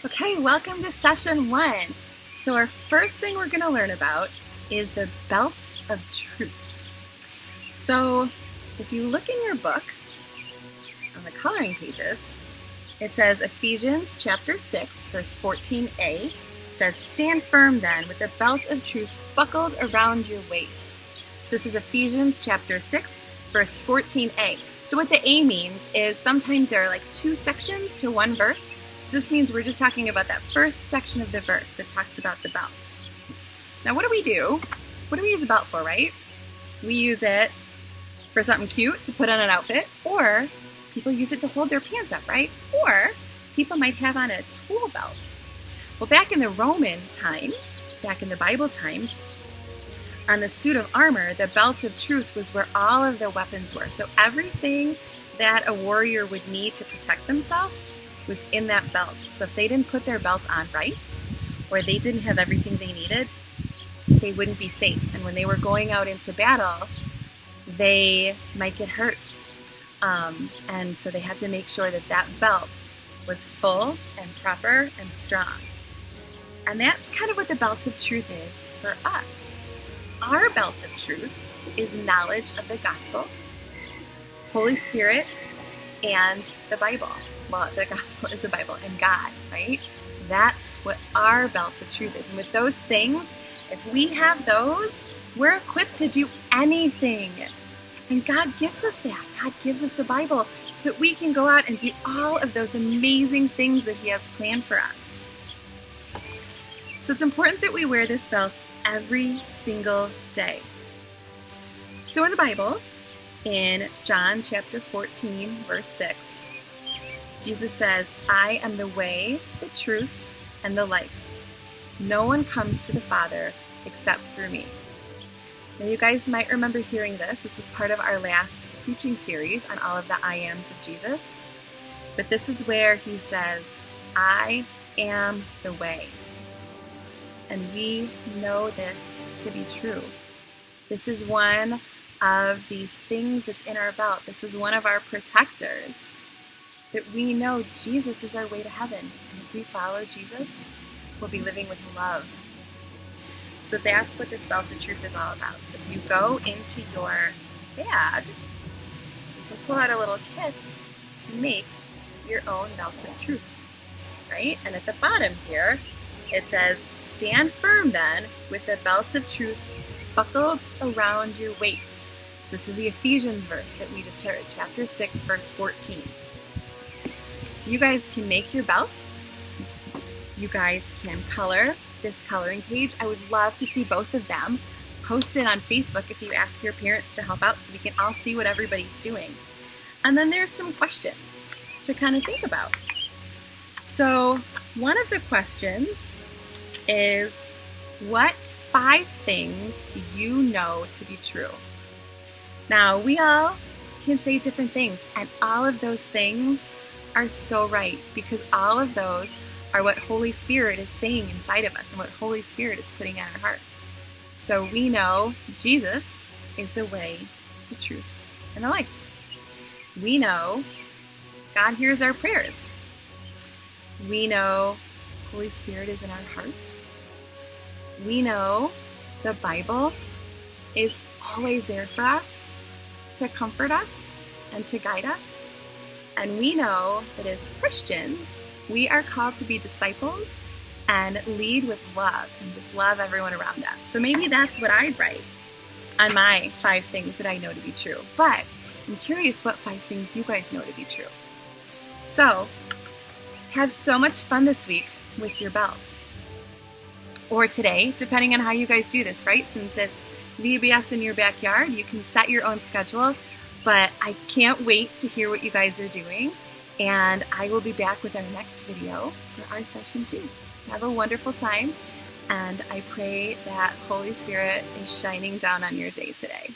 Okay, welcome to session 1. So our first thing we're going to learn about is the belt of truth. So if you look in your book, on the coloring pages, it says Ephesians chapter 6, verse 14a, says, "Stand firm then with the belt of truth buckled around your waist." So this is Ephesians chapter 6, verse 14a. So what the A means is sometimes there are like two sections to one verse. So this means we're just talking about that first section of the verse that talks about the belt. Now what do we do? What do we use a belt for, right? We use it for something cute to put on an outfit, or people use it to hold their pants up, right? Or people might have on a tool belt. Well, back in the Roman times, back in the Bible times, on the suit of armor, the belt of truth was where all of the weapons were. So everything that a warrior would need to protect themselves was in that belt. So if they didn't put their belt on right, or they didn't have everything they needed, they wouldn't be safe. And when they were going out into battle, they might get hurt. And so they had to make sure that that belt was full and proper and strong. And that's kind of what the belt of truth is for us. Our belt of truth is knowledge of the gospel, Holy Spirit, and the Bible. Well, the gospel is the Bible and God, right? That's what our belt of truth is. And with those things, if we have those, we're equipped to do anything. And God gives us that. God gives us the Bible so that we can go out and do all of those amazing things that He has planned for us. So it's important that we wear this belt every single day. So in the Bible, in John chapter 14, verse 6, Jesus says, "I am the way, the truth, and the life. No one comes to the Father except through me." Now you guys might remember hearing this. This was part of our last preaching series on all of the I ams of Jesus. But this is where He says, "I am the way." And we know this to be true. This is one of the things that's in our belt. This is one of our protectors. That we know Jesus is our way to heaven. And if we follow Jesus, we'll be living with love. So that's what this belt of truth is all about. So if you go into your bag, you can pull out a little kit to make your own belt of truth, right? And at the bottom here, it says, "Stand firm then with the belt of truth buckled around your waist." So this is the Ephesians verse that we just heard, chapter 6, verse 14. So you guys can make your belt. You guys can color this coloring page. I would love to see both of them. Post it on Facebook if you ask your parents to help out so we can all see what everybody's doing. And then there's some questions to kind of think about. So one of the questions is, what 5 things do you know to be true? Now, we all can say different things, and all of those things are so right, because all of those are what Holy Spirit is saying inside of us and what Holy Spirit is putting in our hearts. So we know Jesus is the way, the truth, and the life. We know God hears our prayers. We know Holy Spirit is in our hearts. We know the Bible is always there for us to comfort us and to guide us. And we know that as Christians, we are called to be disciples and lead with love and just love everyone around us. So maybe that's what I'd write on my 5 things that I know to be true. But I'm curious what 5 things you guys know to be true. So have so much fun this week with your belt. Or today, depending on how you guys do this, right? Since it's VBS in your backyard, you can set your own schedule. But I can't wait to hear what you guys are doing. And I will be back with our next video for our session 2. Have a wonderful time. And I pray that Holy Spirit is shining down on your day today.